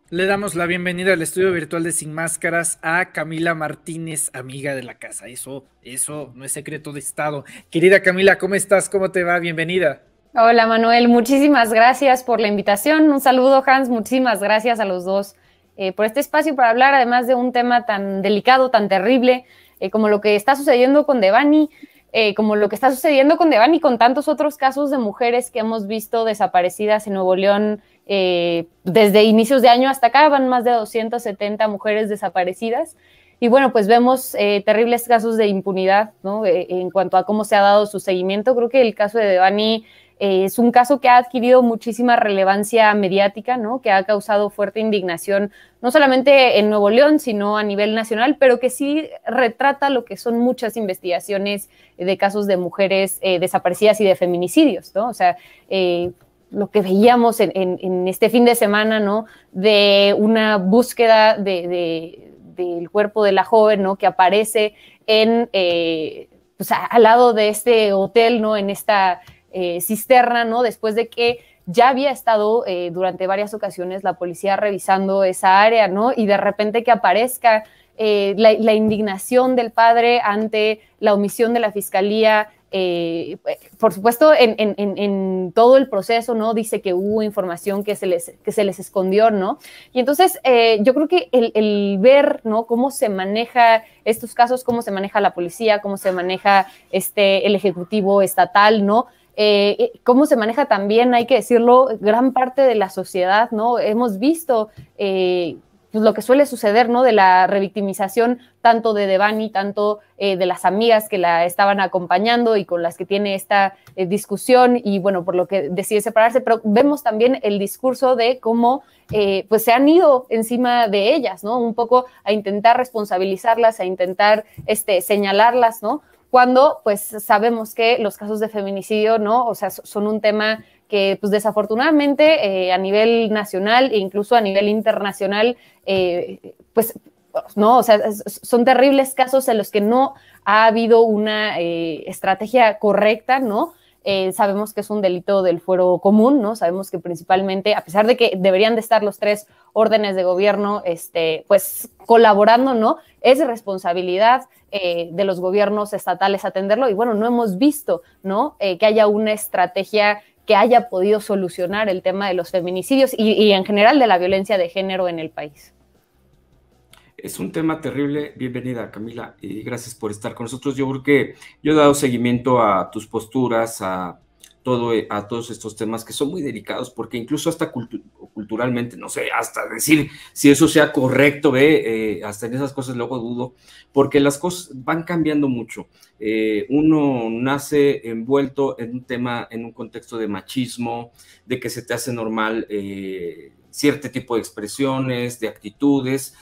Le damos la bienvenida al estudio virtual de Sin Máscaras a Camila Martínez, amiga de la casa. Eso no es secreto de Estado. Querida Camila, ¿cómo estás? ¿Cómo te va? Bienvenida. Hola Manuel, muchísimas gracias por la invitación. Un saludo Hans, muchísimas gracias a los dos por este espacio para hablar además de un tema tan delicado, tan terrible como lo que está sucediendo con Devani, como lo que está sucediendo con Devani y con tantos otros casos de mujeres que hemos visto desaparecidas en Nuevo León desde inicios de año hasta acá, van más de 270 mujeres desaparecidas. Y bueno, pues vemos terribles casos de impunidad, ¿no? En cuanto a cómo se ha dado su seguimiento. Creo que el caso de Devani es un caso que ha adquirido muchísima relevancia mediática, ¿no? Que ha causado fuerte indignación, no solamente en Nuevo León, sino a nivel nacional, pero que sí retrata lo que son muchas investigaciones de casos de mujeres desaparecidas y de feminicidios, ¿no? O sea, lo que veíamos en este fin de semana, ¿no? De una búsqueda del cuerpo de la joven, ¿no? Que aparece pues al lado de este hotel, ¿no? En esta cisterna, ¿no? Después de que ya había estado durante varias ocasiones la policía revisando esa área, ¿no? Y de repente que aparezca la indignación del padre ante la omisión de la fiscalía, por supuesto, en todo el proceso, ¿no? Dice que hubo información que se les escondió, ¿no? Y entonces yo creo que el ver, ¿no? Cómo se maneja estos casos, cómo se maneja la policía, cómo se maneja el ejecutivo estatal, ¿no? Cómo se maneja también, hay que decirlo, gran parte de la sociedad, ¿no? Hemos visto pues lo que suele suceder, ¿no? De la revictimización tanto de Devani, tanto de las amigas que la estaban acompañando y con las que tiene esta discusión y bueno, por lo que decide separarse, pero vemos también el discurso de cómo pues se han ido encima de ellas, ¿no? Un poco a intentar responsabilizarlas, a intentar señalarlas, ¿no? Cuando pues sabemos que los casos de feminicidio, ¿no? O sea, son un tema que pues desafortunadamente a nivel nacional e incluso a nivel internacional, pues no, o sea, son terribles casos en los que no ha habido una estrategia correcta, ¿no? Sabemos que es un delito del fuero común, ¿no? Sabemos que principalmente, a pesar de que deberían de estar los tres órdenes de gobierno, pues colaborando, ¿no? Es responsabilidad de los gobiernos estatales atenderlo y bueno, no hemos visto, ¿no? Que haya una estrategia que haya podido solucionar el tema de los feminicidios y en general de la violencia de género en el país. Es un tema terrible. Bienvenida, Camila, y gracias por estar con nosotros. Yo creo que yo he dado seguimiento a tus posturas, a todos estos temas que son muy delicados, porque incluso hasta culturalmente, no sé, hasta decir si eso sea correcto, hasta en esas cosas luego dudo, porque las cosas van cambiando mucho. Uno nace envuelto en un tema, en un contexto de machismo, de que se te hace normal cierto tipo de expresiones, de actitudes.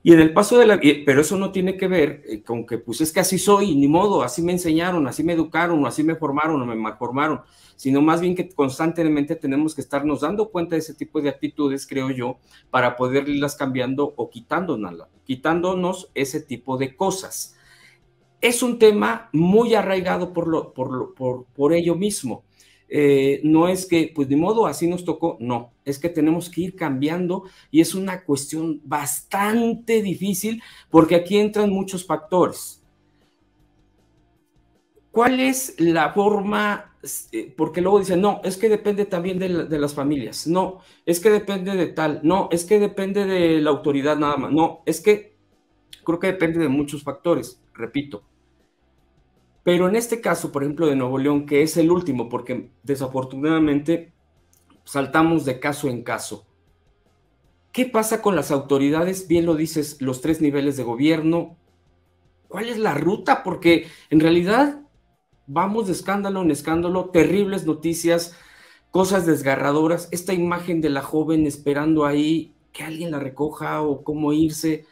Y en el paso de pero eso no tiene que ver con que, pues es que así soy, ni modo, así me enseñaron, así me educaron, o así me formaron, o me malformaron, sino más bien que constantemente tenemos que estarnos dando cuenta de ese tipo de actitudes, creo yo, para poder irlas cambiando o quitándonos ese tipo de cosas. Es un tema muy arraigado por ello mismo. No es que, pues de modo, así nos tocó, no, es que tenemos que ir cambiando y es una cuestión bastante difícil porque aquí entran muchos factores. ¿Cuál es la forma? Porque luego dicen, no, es que depende también de las familias, no, es que depende de tal, no, es que depende de la autoridad nada más, no, es que creo que depende de muchos factores, repito. Pero en este caso, por ejemplo, de Nuevo León, que es el último, porque desafortunadamente saltamos de caso en caso. ¿Qué pasa con las autoridades? Bien lo dices, los tres niveles de gobierno. ¿Cuál es la ruta? Porque en realidad vamos de escándalo en escándalo, terribles noticias, cosas desgarradoras. Esta imagen de la joven esperando ahí que alguien la recoja o cómo irse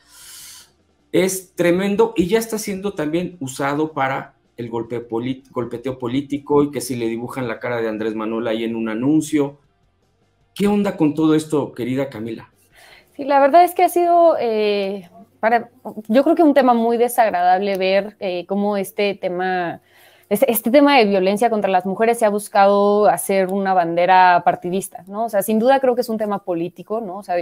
es tremendo y ya está siendo también usado para el golpeteo político y que si le dibujan la cara de Andrés Manuel ahí en un anuncio. ¿Qué onda con todo esto, querida Camila? Sí, la verdad es que ha sido yo creo que un tema muy desagradable ver cómo este tema este tema de violencia contra las mujeres se ha buscado hacer una bandera partidista, ¿no? O sea, sin duda creo que es un tema político, ¿no? O sea,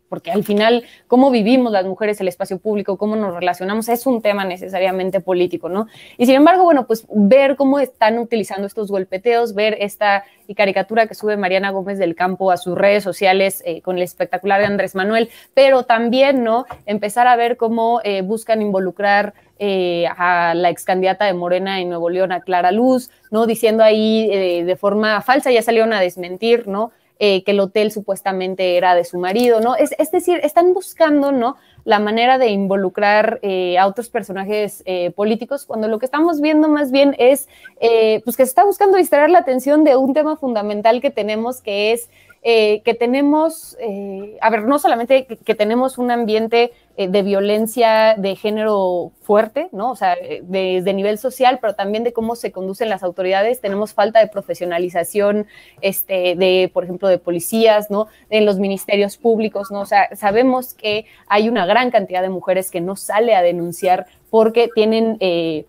porque al final, cómo vivimos las mujeres el espacio público, cómo nos relacionamos, es un tema necesariamente político, ¿no? Y sin embargo, bueno, pues ver cómo están utilizando estos golpeteos, ver esta caricatura que sube Mariana Gómez del Campo a sus redes sociales con el espectacular de Andrés Manuel, pero también, ¿no? Empezar a ver cómo buscan involucrar a la ex candidata de Morena en Nuevo León, a Clara Luz, ¿no? Diciendo ahí de forma falsa, ya salieron a desmentir, ¿no? Que el hotel supuestamente era de su marido, ¿no? Es decir, están buscando, ¿no? La manera de involucrar a otros personajes políticos, cuando lo que estamos viendo más bien es pues que se está buscando distraer la atención de un tema fundamental que tenemos, que es que tenemos, a ver, no solamente que tenemos un ambiente de violencia de género fuerte, ¿no? O sea, desde nivel social, pero también de cómo se conducen las autoridades. Tenemos falta de profesionalización de, por ejemplo, de policías, ¿no? En los ministerios públicos, ¿no? O sea, sabemos que hay una gran cantidad de mujeres que no sale a denunciar porque tienen,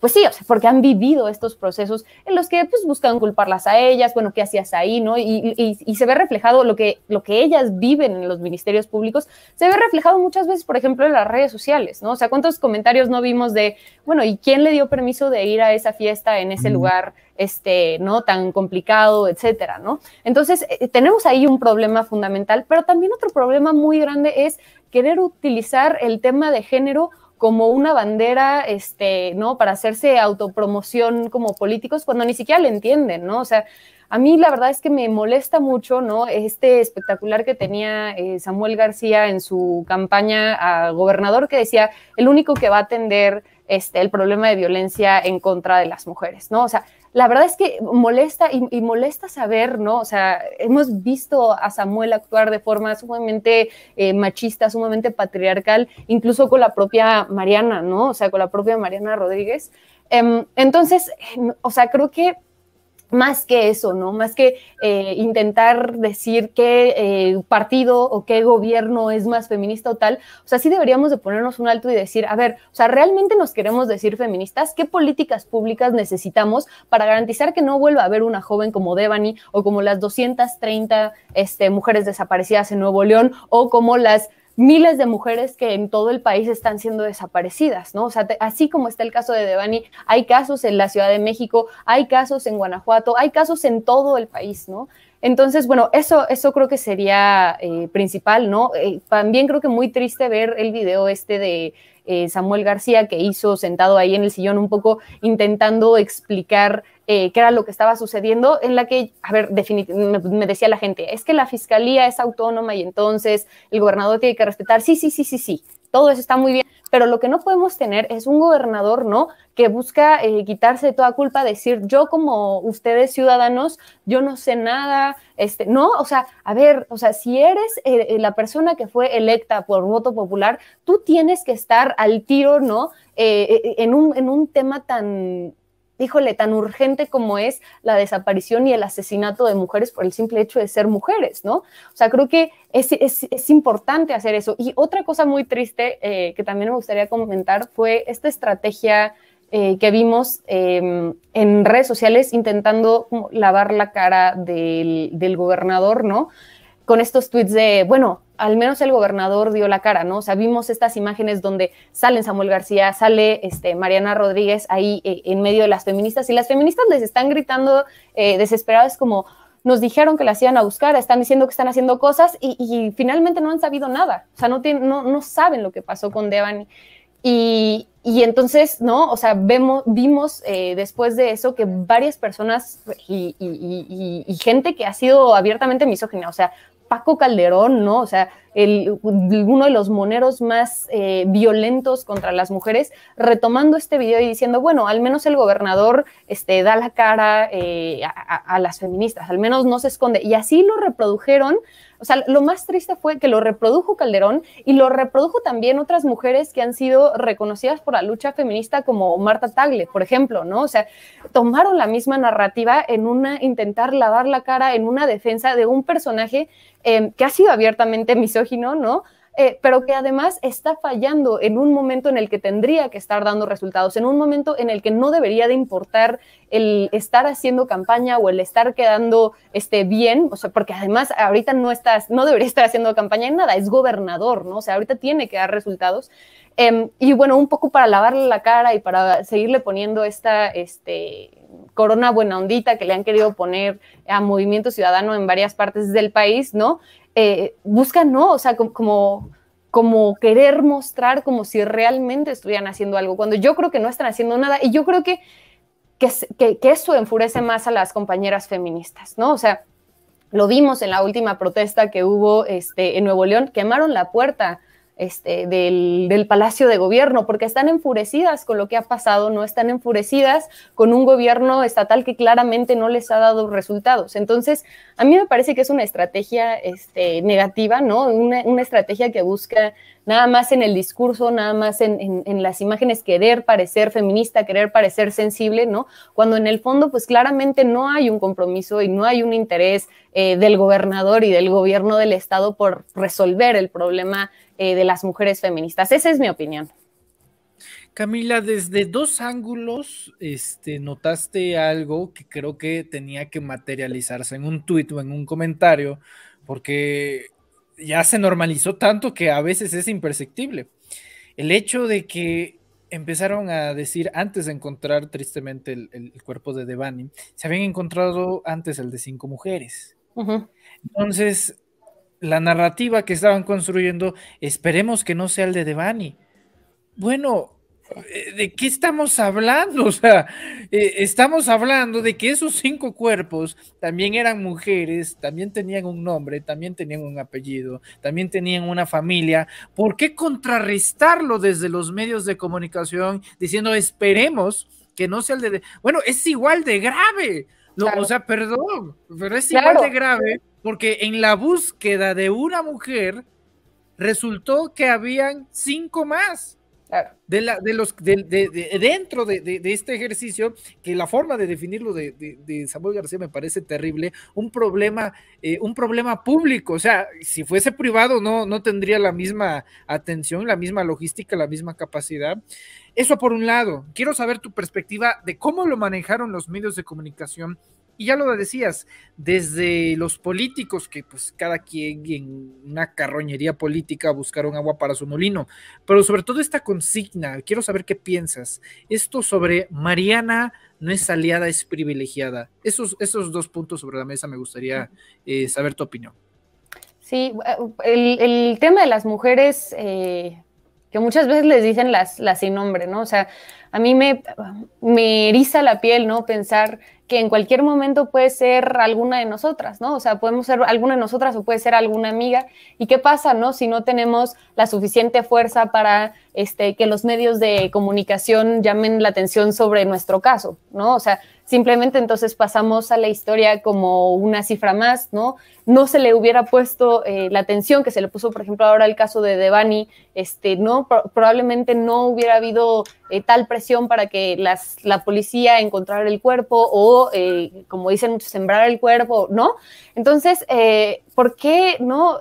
pues sí, o sea, porque han vivido estos procesos en los que pues buscan culparlas a ellas, bueno, ¿qué hacías ahí, no? Y se ve reflejado lo que ellas viven en los ministerios públicos, se ve reflejado muchas veces, por ejemplo, en las redes sociales, ¿no? O sea, ¿cuántos comentarios no vimos de, bueno, ¿y quién le dio permiso de ir a esa fiesta en ese lugar, ¿no? Tan complicado, etcétera, ¿no? Entonces, tenemos ahí un problema fundamental, pero también otro problema muy grande es querer utilizar el tema de género como una bandera, ¿no? Para hacerse autopromoción como políticos, cuando ni siquiera le entienden, ¿no? O sea, a mí la verdad es que me molesta mucho, ¿no? Este espectacular que tenía Samuel García en su campaña a gobernador, que decía, el único que va a atender el problema de violencia en contra de las mujeres, ¿no? O sea, la verdad es que molesta y molesta saber, ¿no? O sea, hemos visto a Samuel actuar de forma sumamente machista, sumamente patriarcal, incluso con la propia Mariana, ¿no? O sea, con la propia Mariana Rodríguez. Entonces, o sea, creo que más que eso, ¿no? Más que intentar decir qué partido o qué gobierno es más feminista o tal, o sea, sí deberíamos de ponernos un alto y decir, a ver, o sea, ¿realmente nos queremos decir feministas? ¿Qué políticas públicas necesitamos para garantizar que no vuelva a haber una joven como Devani o como las 230 mujeres desaparecidas en Nuevo León o como las miles de mujeres que en todo el país están siendo desaparecidas, ¿no? O sea, así como está el caso de Devani, hay casos en la Ciudad de México, hay casos en Guanajuato, hay casos en todo el país, ¿no? Entonces, bueno, eso creo que sería principal, ¿no? También creo que muy triste ver el video de Samuel García que hizo sentado ahí en el sillón un poco intentando explicar qué era lo que estaba sucediendo, en la que, a ver, me decía la gente, es que la fiscalía es autónoma y entonces el gobernador tiene que respetar, sí, todo eso está muy bien, pero lo que no podemos tener es un gobernador, ¿no?, que busca quitarse de toda culpa, decir, yo como ustedes ciudadanos, yo no sé nada, no, o sea, a ver, o sea, si eres la persona que fue electa por voto popular, tú tienes que estar al tiro, ¿no?, en un tema tan urgente como es la desaparición y el asesinato de mujeres por el simple hecho de ser mujeres, ¿no? O sea, creo que es importante hacer eso. Y otra cosa muy triste que también me gustaría comentar fue esta estrategia que vimos en redes sociales intentando lavar la cara del gobernador, ¿no? Con estos tweets de, bueno, al menos el gobernador dio la cara, ¿no? O sea, vimos estas imágenes donde salen Samuel García, sale Mariana Rodríguez ahí en medio de las feministas, y las feministas les están gritando desesperadas como, nos dijeron que las iban a buscar, están diciendo que están haciendo cosas y finalmente no han sabido nada, o sea, no saben lo que pasó con Devani. Y entonces, ¿no? O sea, vimos después de eso que varias personas y gente que ha sido abiertamente misógina, o sea, Paco Calderón, ¿no? O sea, uno de los moneros más violentos contra las mujeres, retomando este video y diciendo, bueno, al menos el gobernador da la cara a las feministas, al menos no se esconde. Y así lo reprodujeron. O sea, lo más triste fue que lo reprodujo Calderón y lo reprodujo también otras mujeres que han sido reconocidas por la lucha feminista como Marta Tagle, por ejemplo, ¿no? O sea, tomaron la misma narrativa en intentar lavar la cara en una defensa de un personaje que ha sido abiertamente misógino, ¿no? pero que además está fallando en un momento en el que tendría que estar dando resultados, en un momento en el que no debería de importar el estar haciendo campaña o el estar quedando bien, o sea, porque además ahorita no debería estar haciendo campaña en nada, es gobernador, ¿no? O sea, ahorita tiene que dar resultados. Y bueno, un poco para lavarle la cara y para seguirle poniendo esta corona buena ondita que le han querido poner a Movimiento Ciudadano en varias partes del país, ¿no? Buscan, ¿no? O sea, como querer mostrar como si realmente estuvieran haciendo algo, cuando yo creo que no están haciendo nada, y yo creo que eso enfurece más a las compañeras feministas, ¿no? O sea, lo vimos en la última protesta que hubo en Nuevo León, quemaron la puerta del Palacio de Gobierno, porque están enfurecidas con lo que ha pasado, no están enfurecidas con un gobierno estatal que claramente no les ha dado resultados. Entonces, a mí me parece que es una estrategia negativa, ¿no? Una estrategia que busca nada más en el discurso, nada más en las imágenes, querer parecer feminista, querer parecer sensible, ¿no? Cuando en el fondo, pues claramente no hay un compromiso y no hay un interés del gobernador y del gobierno del estado por resolver el problema de las mujeres feministas. Esa es mi opinión. Camila, desde dos ángulos notaste algo que creo que tenía que materializarse en un tuit o en un comentario, porque ya se normalizó tanto que a veces es imperceptible. El hecho de que empezaron a decir, antes de encontrar tristemente el cuerpo de Devani, se habían encontrado antes el de 5 mujeres. Uh-huh. Entonces, la narrativa que estaban construyendo, esperemos que no sea el de Devani. Bueno, ¿de qué estamos hablando? O sea, estamos hablando de que esos 5 cuerpos también eran mujeres, también tenían un nombre, también tenían un apellido, también tenían una familia. ¿Por qué contrarrestarlo desde los medios de comunicación diciendo esperemos que no sea el de... Bueno, es igual de grave. Claro. O sea, perdón, pero es igual de grave porque en la búsqueda de una mujer resultó que habían 5 más. Claro. Dentro de este ejercicio, que la forma de definirlo de Samuel García me parece terrible, un problema público. O sea, si fuese privado no tendría la misma atención, la misma logística, la misma capacidad. Eso por un lado. Quiero saber tu perspectiva de cómo lo manejaron los medios de comunicación. Y ya lo decías, desde los políticos, que pues cada quien en una carroñería política buscaron agua para su molino, pero sobre todo esta consigna, quiero saber qué piensas, esto sobre Mariana no es aliada, es privilegiada. Esos 2 puntos sobre la mesa me gustaría saber tu opinión. Sí, el tema de las mujeres, que muchas veces les dicen las sin nombre, ¿no? O sea, a mí me eriza la piel, ¿no? Pensar que en cualquier momento puede ser alguna de nosotras, ¿no? O sea, podemos ser alguna de nosotras o puede ser alguna amiga. ¿Y qué pasa, no? Si no tenemos la suficiente fuerza para que los medios de comunicación llamen la atención sobre nuestro caso, ¿no? O sea, simplemente entonces pasamos a la historia como una cifra más, ¿no? No se le hubiera puesto la atención que se le puso, por ejemplo, ahora el caso de Devani, ¿no? Probablemente no hubiera habido tal presión para que la policía encontrara el cuerpo o, como dicen muchos, sembrar el cuerpo, ¿no? Entonces, ¿por qué no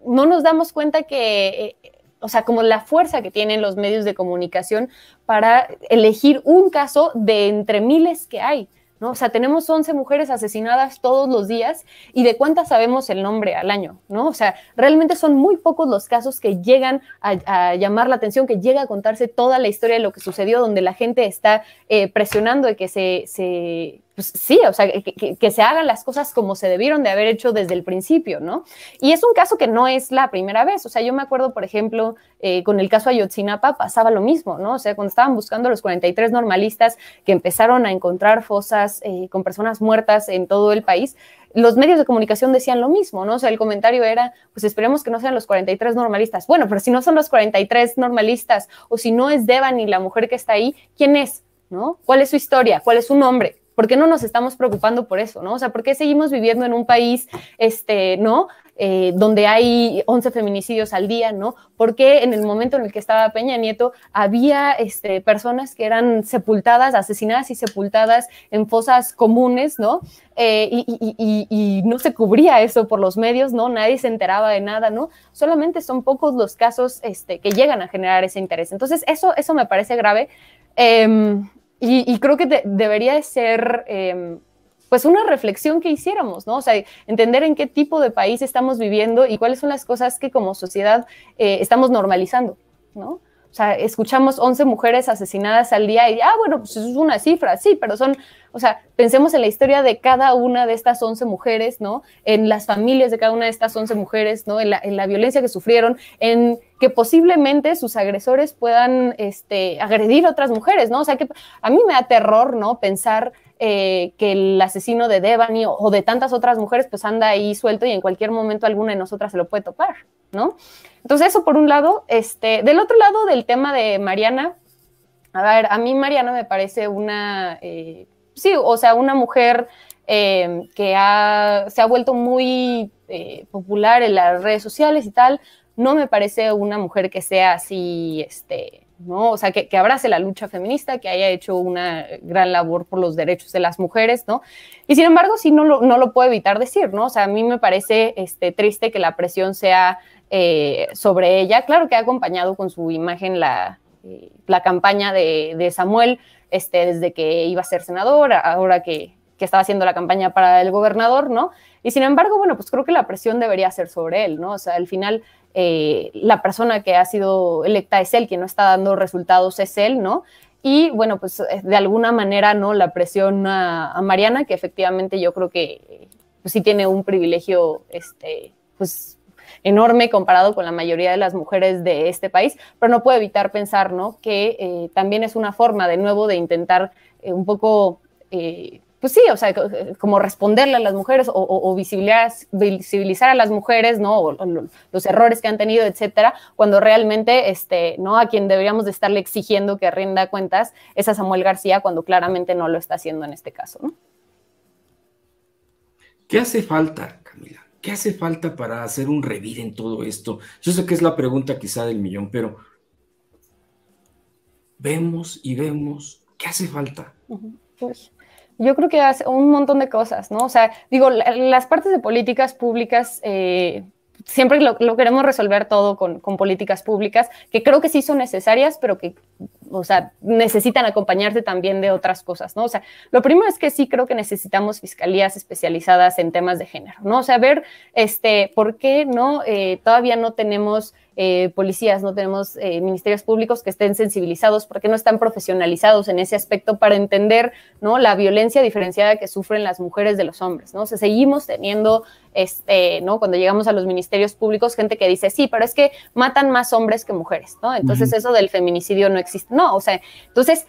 nos damos cuenta que... o sea, como la fuerza que tienen los medios de comunicación para elegir un caso de entre miles que hay, ¿no? O sea, tenemos 11 mujeres asesinadas todos los días y de cuántas sabemos el nombre al año, ¿no? O sea, realmente son muy pocos los casos que llegan a llamar la atención, que llega a contarse toda la historia de lo que sucedió, donde la gente está presionando de que pues sí, o sea, que se hagan las cosas como se debieron de haber hecho desde el principio, ¿no? Y es un caso que no es la primera vez. O sea, yo me acuerdo, por ejemplo, con el caso Ayotzinapa pasaba lo mismo, ¿no? O sea, cuando estaban buscando los 43 normalistas que empezaron a encontrar fosas con personas muertas en todo el país, los medios de comunicación decían lo mismo, ¿no? O sea, el comentario era, pues esperemos que no sean los 43 normalistas. Bueno, pero si no son los 43 normalistas o si no es Devani la mujer que está ahí, ¿quién es? ¿No? ¿Cuál es su historia? ¿Cuál es su nombre? ¿Por qué no nos estamos preocupando por eso, no? O sea, ¿por qué seguimos viviendo en un país, ¿no? donde hay 11 feminicidios al día, ¿no? Porque en el momento en el que estaba Peña Nieto había personas que eran sepultadas, asesinadas y sepultadas en fosas comunes, ¿no? Y no se cubría eso por los medios, ¿no? Nadie se enteraba de nada, ¿no? Solamente son pocos los casos que llegan a generar ese interés. Entonces, eso me parece grave. Y creo que debería de ser pues una reflexión que hiciéramos, ¿no? O sea, entender en qué tipo de país estamos viviendo y cuáles son las cosas que como sociedad estamos normalizando, ¿no? O sea, escuchamos 11 mujeres asesinadas al día y, bueno, pues eso es una cifra, sí, pero o sea, pensemos en la historia de cada una de estas 11 mujeres, ¿no? En las familias de cada una de estas 11 mujeres, ¿no? En la violencia que sufrieron, en que posiblemente sus agresores puedan agredir a otras mujeres, ¿no? O sea, que a mí me da terror, ¿no? Pensar que el asesino de Devani o de tantas otras mujeres pues anda ahí suelto y en cualquier momento alguna de nosotras se lo puede topar, ¿no? Entonces eso por un lado. Del otro lado del tema de Mariana, a ver, a mí Mariana me parece una, sí, o sea, una mujer que se ha vuelto muy popular en las redes sociales y tal. No me parece una mujer que sea así, ¿no? O sea, que abrace la lucha feminista, que haya hecho una gran labor por los derechos de las mujeres, ¿no? Y sin embargo, sí, no lo puedo evitar decir, ¿no? O sea, a mí me parece triste que la presión sea sobre ella. Claro que ha acompañado con su imagen la campaña de Samuel, desde que iba a ser senador, ahora que estaba haciendo la campaña para el gobernador, ¿no? Y sin embargo, bueno, pues creo que la presión debería ser sobre él, ¿no? O sea, al final la persona que ha sido electa es él, quien no está dando resultados es él, ¿no? Y bueno, pues de alguna manera, ¿no? La presión a Mariana, que efectivamente yo creo que pues, sí tiene un privilegio, pues enorme comparado con la mayoría de las mujeres de este país, pero no puedo evitar pensar, ¿no? Que también es una forma, de nuevo, de intentar un poco pues sí, o sea, como responderle a las mujeres o visibilizar a las mujeres, ¿no? O los errores que han tenido, etcétera, cuando realmente, ¿no? A quien deberíamos de estarle exigiendo que rinda cuentas es a Samuel García, cuando claramente no lo está haciendo en este caso, ¿no? ¿Qué hace falta, Camila? ¿Qué hace falta para hacer un revir en todo esto? Yo sé que es la pregunta quizá del millón, pero vemos y vemos, ¿qué hace falta? Pues yo creo que hace un montón de cosas, ¿no? O sea, digo, las partes de políticas públicas, siempre lo queremos resolver todo con políticas públicas, que creo que sí son necesarias, pero que, o sea, necesitan acompañarse también de otras cosas, ¿no? O sea, lo primero es que sí creo que necesitamos fiscalías especializadas en temas de género, ¿no? O sea, ver, por qué, ¿no? Todavía no tenemos policías, no tenemos ministerios públicos que estén sensibilizados, porque no están profesionalizados en ese aspecto para entender, ¿no? La violencia diferenciada que sufren las mujeres de los hombres, ¿no? O sea, seguimos teniendo, ¿no? Cuando llegamos a los ministerios públicos, gente que dice, sí, pero es que matan más hombres que mujeres, ¿no? Entonces eso del feminicidio no existe, no, o sea, entonces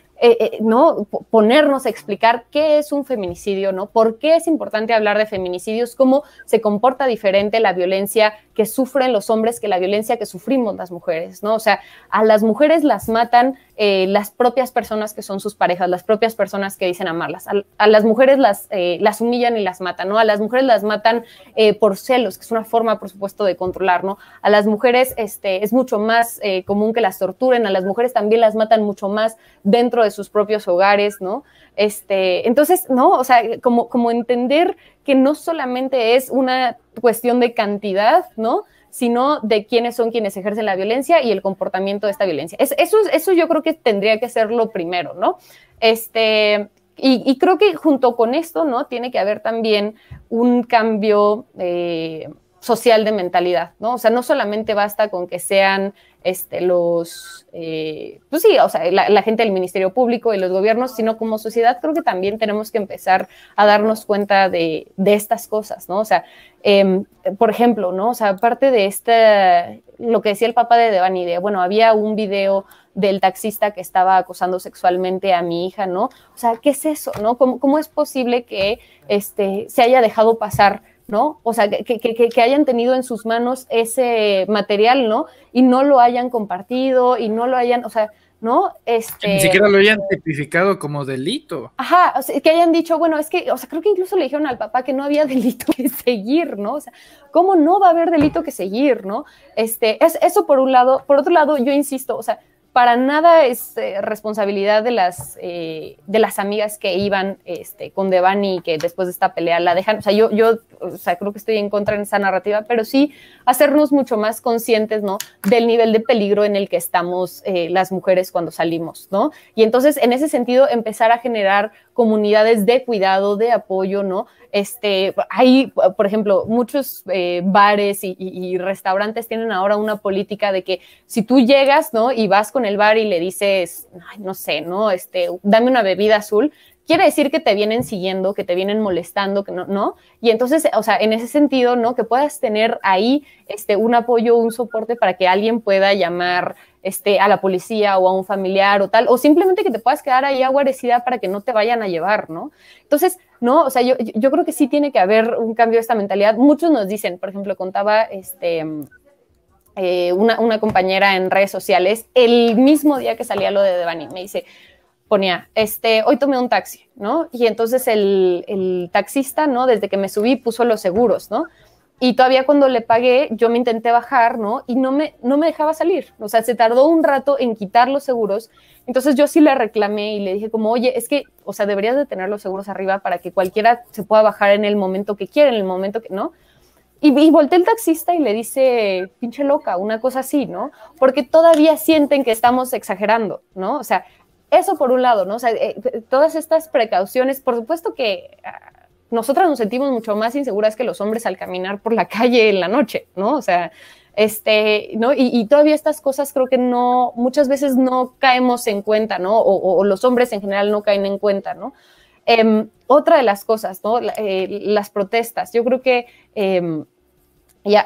¿no? Ponernos a explicar qué es un feminicidio, ¿no? ¿Por qué es importante hablar de feminicidios? ¿Cómo se comporta diferente la violencia que sufren los hombres que la violencia que sufrimos las mujeres, ¿no? O sea, a las mujeres las matan las propias personas que son sus parejas, las propias personas que dicen amarlas. A las mujeres las humillan y las matan, ¿no? A las mujeres las matan por celos, que es una forma, por supuesto, de controlar, ¿no? A las mujeres es mucho más común que las torturen, a las mujeres también las matan mucho más dentro de sus propios hogares, ¿no? Entonces, ¿no? O sea, como entender que no solamente es una cuestión de cantidad, ¿no? Sino de quiénes son quienes ejercen la violencia y el comportamiento de esta violencia. Eso yo creo que tendría que ser lo primero, ¿no? Y creo que junto con esto, ¿no? Tiene que haber también un cambio social de mentalidad, ¿no? O sea, no solamente basta con que sean pues sí, o sea, la gente del Ministerio Público y los gobiernos, sino como sociedad creo que también tenemos que empezar a darnos cuenta de estas cosas, ¿no? O sea, por ejemplo, ¿no? O sea, aparte de lo que decía el papá de Devani, bueno, había un video del taxista que estaba acosando sexualmente a mi hija, ¿no? O sea, ¿qué es eso, no? ¿Cómo es posible que se haya dejado pasar, ¿no? O sea, que hayan tenido en sus manos ese material, ¿no? Y no lo hayan compartido y no lo hayan, o sea, ¿no? Que ni siquiera lo hayan tipificado como delito. Ajá, o sea, que hayan dicho, bueno, es que, o sea, creo que incluso le dijeron al papá que no había delito que seguir, ¿no? O sea, ¿cómo no va a haber delito que seguir, ¿no? Eso por un lado. Por otro lado, yo insisto, o sea, para nada es responsabilidad de las amigas que iban con Devani y que después de esta pelea la dejan. O sea, yo o sea, creo que estoy en contra de esa narrativa, pero sí hacernos mucho más conscientes, ¿no? Del nivel de peligro en el que estamos las mujeres cuando salimos, ¿no? Y entonces, en ese sentido, empezar a generar comunidades de cuidado, de apoyo, ¿no? Hay, por ejemplo, muchos bares y restaurantes tienen ahora una política de que si tú llegas, ¿no? Y vas con el bar y le dices, ay, no sé, ¿no? Dame una bebida azul, quiere decir que te vienen siguiendo, que te vienen molestando, que no. Y entonces, o sea, en ese sentido, ¿no? Que puedas tener ahí un apoyo, un soporte para que alguien pueda llamar a la policía o a un familiar o tal, o simplemente que te puedas quedar ahí guarecida para que no te vayan a llevar, ¿no? Entonces, no, o sea, yo creo que sí tiene que haber un cambio de esta mentalidad. Muchos nos dicen, por ejemplo, contaba una compañera en redes sociales, el mismo día que salía lo de Devani, me dice, ponía, hoy tomé un taxi, ¿no? Y entonces el taxista, ¿no? Desde que me subí puso los seguros, ¿no? Y todavía cuando le pagué, yo me intenté bajar, ¿no? Y no me dejaba salir. O sea, se tardó un rato en quitar los seguros. Entonces yo sí le reclamé y le dije como, oye, es que, o sea, deberías de tener los seguros arriba para que cualquiera se pueda bajar en el momento que quiera, en el momento que, ¿no? Y volteé el taxista y le dice, pinche loca, una cosa así, ¿no? Porque todavía sienten que estamos exagerando, ¿no? O sea, eso por un lado, ¿no? O sea, todas estas precauciones, por supuesto que nosotras nos sentimos mucho más inseguras que los hombres al caminar por la calle en la noche, ¿no? O sea, ¿no? Y todavía estas cosas creo que no, muchas veces no caemos en cuenta, ¿no? O los hombres en general no caen en cuenta, ¿no? Otra de las cosas, ¿no? Las protestas. Yo creo que,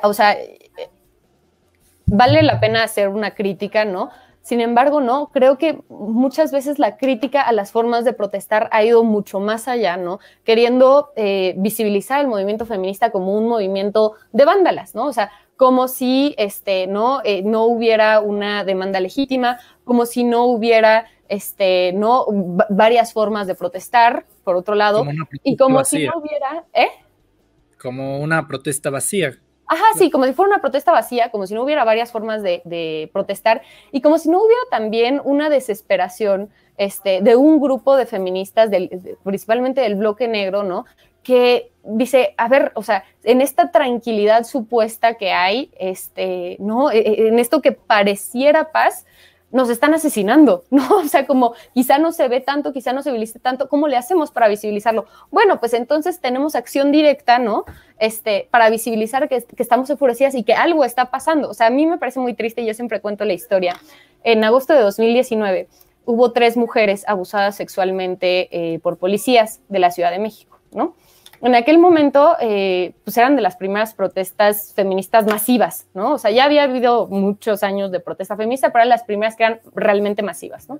o sea, vale la pena hacer una crítica, ¿no? Sin embargo, no, creo que muchas veces la crítica a las formas de protestar ha ido mucho más allá, ¿no? Queriendo visibilizar el movimiento feminista como un movimiento de vándalas, ¿no? O sea, como si no hubiera una demanda legítima, como si no hubiera varias formas de protestar, por otro lado, y como vacía. Si no hubiera, como una protesta vacía. Ajá, sí, como si fuera una protesta vacía, como si no hubiera varias formas de protestar y como si no hubiera también una desesperación de un grupo de feministas, principalmente del bloque negro, ¿no? Que dice, a ver, o sea, en esta tranquilidad supuesta que hay, ¿no? En esto que pareciera paz, nos están asesinando, ¿no? O sea, como quizá no se ve tanto, quizá no se visibiliza tanto, ¿cómo le hacemos para visibilizarlo? Bueno, pues entonces tenemos acción directa, ¿no? Para visibilizar que estamos enfurecidas y que algo está pasando. O sea, a mí me parece muy triste y yo siempre cuento la historia. En agosto de 2019 hubo 3 mujeres abusadas sexualmente por policías de la Ciudad de México, ¿no? En aquel momento, pues eran de las primeras protestas feministas masivas, ¿no? O sea, ya había habido muchos años de protesta feminista, pero eran las primeras que eran realmente masivas, ¿no?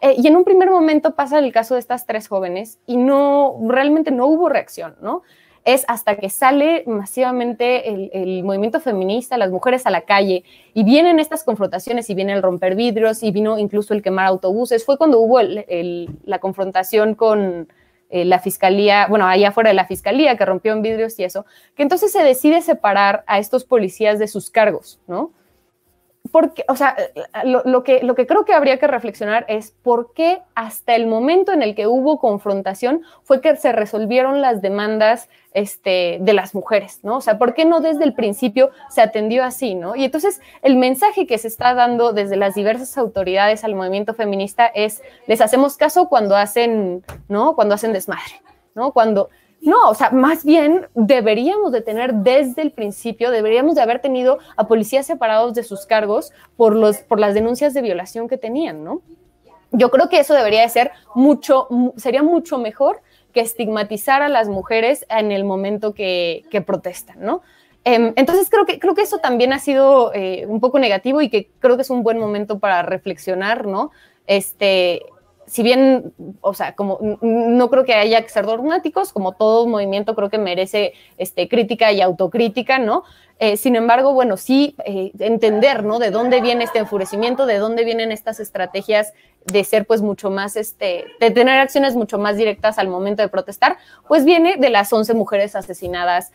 Y en un primer momento pasa el caso de estas 3 jóvenes y realmente no hubo reacción, ¿no? Es hasta que sale masivamente el movimiento feminista, las mujeres a la calle, y vienen estas confrontaciones, y viene el romper vidrios, y vino incluso el quemar autobuses. Fue cuando hubo la confrontación con la fiscalía, bueno, allá afuera de la fiscalía, que rompió en vidrios y eso, que entonces se decide separar a estos policías de sus cargos, ¿no? Porque, o sea, lo que creo que habría que reflexionar es por qué hasta el momento en el que hubo confrontación fue que se resolvieron las demandas de las mujeres, ¿no? O sea, ¿por qué no desde el principio se atendió así, ¿no? Y entonces el mensaje que se está dando desde las diversas autoridades al movimiento feminista es, les hacemos caso cuando hacen, ¿no? Cuando hacen desmadre, ¿no? No, o sea, más bien deberíamos de tener desde el principio, deberíamos de haber tenido a policías separados de sus cargos por las denuncias de violación que tenían, ¿no? Yo creo que eso debería de ser sería mucho mejor que estigmatizar a las mujeres en el momento que protestan, ¿no? Entonces creo que eso también ha sido un poco negativo y que creo que es un buen momento para reflexionar, ¿no? si bien, o sea, como no creo que haya que ser dogmáticos, como todo movimiento creo que merece crítica y autocrítica, ¿no? Sin embargo, bueno, sí entender, ¿no? De dónde viene este enfurecimiento, de dónde vienen estas estrategias de ser pues mucho más, de tener acciones mucho más directas al momento de protestar, pues viene de las 11 mujeres asesinadas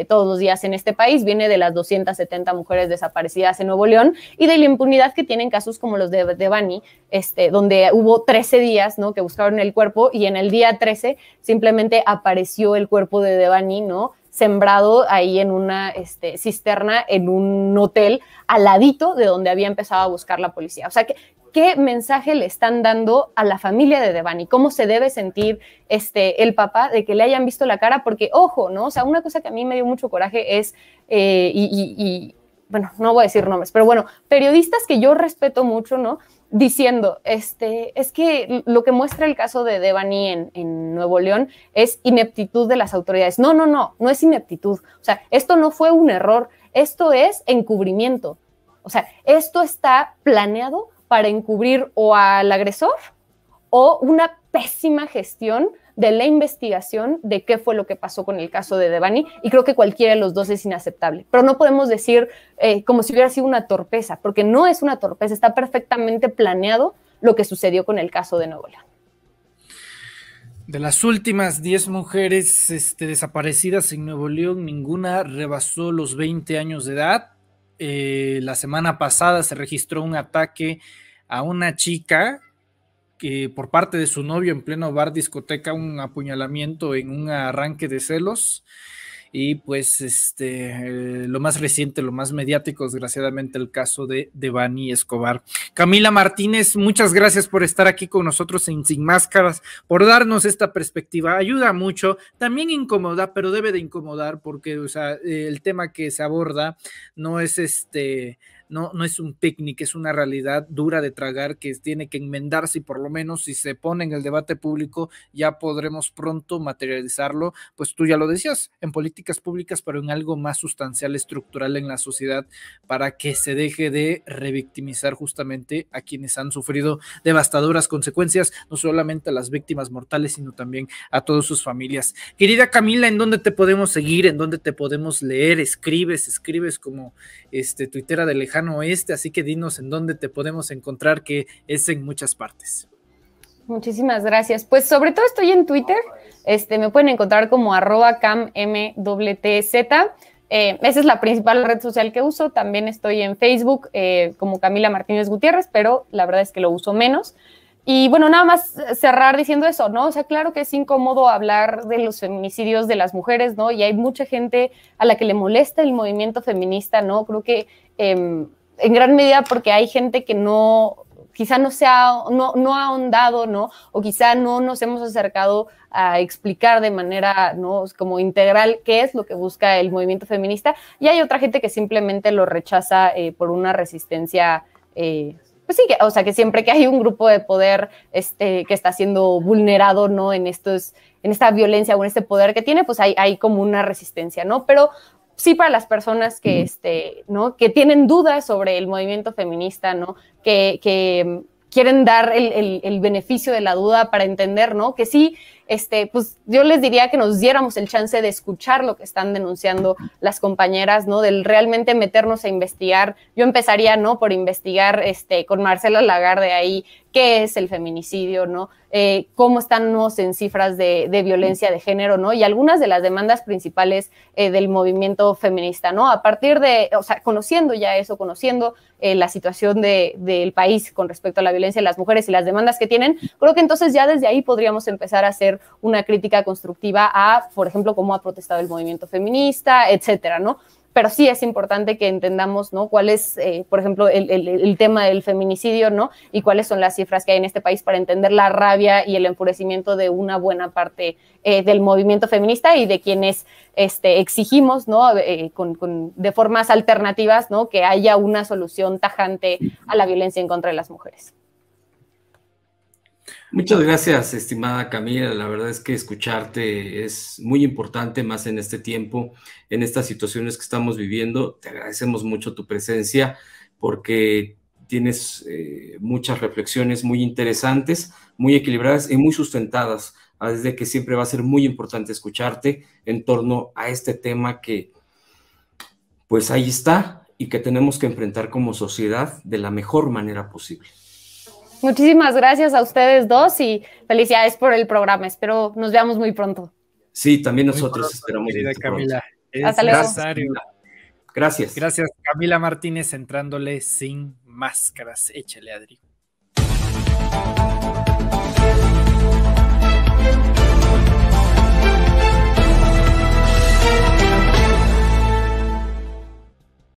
todos los días en este país, viene de las 270 mujeres desaparecidas en Nuevo León y de la impunidad que tienen casos como los de Devani, donde hubo 13 días, ¿no? Que buscaron el cuerpo y en el día 13 simplemente apareció el cuerpo de Devani, ¿no? Sembrado ahí en una cisterna en un hotel al ladito de donde había empezado a buscar la policía. O sea, ¿qué mensaje le están dando a la familia de Devani? ¿Cómo se debe sentir el papá de que le hayan visto la cara? Porque, ojo, ¿no? O sea, una cosa que a mí me dio mucho coraje es, bueno, no voy a decir nombres, pero bueno, periodistas que yo respeto mucho, ¿no? Diciendo, es que lo que muestra el caso de Devani en Nuevo León es ineptitud de las autoridades. No es ineptitud. O sea, esto no fue un error, esto es encubrimiento. O sea, esto está planeado para encubrir o al agresor o una pésima gestión de la investigación de qué fue lo que pasó con el caso de Devani, y creo que cualquiera de los dos es inaceptable. Pero no podemos decir como si hubiera sido una torpeza, porque no es una torpeza, está perfectamente planeado lo que sucedió con el caso de Nuevo León. De las últimas 10 mujeres desaparecidas en Nuevo León, ninguna rebasó los 20 años de edad. La semana pasada se registró un ataque a una chica que por parte de su novio en pleno bar discoteca, un apuñalamiento en un arranque de celos. Y pues lo más reciente, lo más mediático, desgraciadamente, el caso de Devani Escobar. Camila Martínez, muchas gracias por estar aquí con nosotros en Sin Máscaras, por darnos esta perspectiva. Ayuda mucho, también incomoda, pero debe de incomodar porque, o sea, el tema que se aborda no es no es un picnic, es una realidad dura de tragar que tiene que enmendarse, y por lo menos si se pone en el debate público ya podremos pronto materializarlo, pues tú ya lo decías, en políticas públicas, pero en algo más sustancial, estructural en la sociedad, para que se deje de revictimizar justamente a quienes han sufrido devastadoras consecuencias, no solamente a las víctimas mortales, sino también a todas sus familias. Querida Camila, ¿en dónde te podemos seguir? ¿En dónde te podemos leer? Escribes como tuitera de Lejano Oeste, así que dinos en dónde te podemos encontrar, que es en muchas partes. Muchísimas gracias. Pues sobre todo estoy en Twitter, me pueden encontrar como @cammwtz. Esa es la principal red social que uso. También estoy en Facebook como Camila Martínez Gutiérrez, pero la verdad es que lo uso menos. Y bueno, nada más cerrar diciendo eso, ¿no? O sea, claro que es incómodo hablar de los feminicidios de las mujeres, ¿no? Y hay mucha gente a la que le molesta el movimiento feminista, ¿no? Creo que en gran medida porque hay gente que quizá no ha ahondado, ¿no? O quizá no nos hemos acercado a explicar de manera, ¿no? como integral qué es lo que busca el movimiento feminista. Y hay otra gente que simplemente lo rechaza por una resistencia pues sí, o sea, que siempre que hay un grupo de poder que está siendo vulnerado, ¿no? en esta violencia o en este poder que tiene, pues hay como una resistencia, ¿no? Pero sí, para las personas que, ¿no? que tienen dudas sobre el movimiento feminista, ¿no? que quieren dar el beneficio de la duda para entender, ¿no? Que sí, pues yo les diría que nos diéramos el chance de escuchar lo que están denunciando las compañeras, ¿no? Del realmente meternos a investigar. Yo empezaría, ¿no? Por investigar con Marcela Lagarde ahí qué es el feminicidio, ¿no? Cómo estamos en cifras de violencia de género, ¿no? Y algunas de las demandas principales del movimiento feminista, ¿no? A partir de, o sea, conociendo ya eso, conociendo la situación del país con respecto a la violencia de las mujeres y las demandas que tienen, creo que entonces ya desde ahí podríamos empezar a hacer una crítica constructiva a, por ejemplo, cómo ha protestado el movimiento feminista, etcétera, ¿no? Pero sí es importante que entendamos, ¿no? Cuál es, por ejemplo, el tema del feminicidio, ¿no? Y cuáles son las cifras que hay en este país para entender la rabia y el enfurecimiento de una buena parte del movimiento feminista y de quienes exigimos, ¿no? De formas alternativas, ¿no? Que haya una solución tajante a la violencia en contra de las mujeres. Muchas gracias, estimada Camila. La verdad es que escucharte es muy importante, más en este tiempo, en estas situaciones que estamos viviendo. Te agradecemos mucho tu presencia porque tienes muchas reflexiones muy interesantes, muy equilibradas y muy sustentadas, desde que siempre va a ser muy importante escucharte en torno a este tema que pues ahí está y que tenemos que enfrentar como sociedad de la mejor manera posible. Muchísimas gracias a ustedes dos y felicidades por el programa. Espero nos veamos muy pronto. Sí, también nosotros esperamos. Querida Camila. Hasta luego. Gracias. Gracias, Camila Martínez, entrándole sin máscaras. Échale, Adri.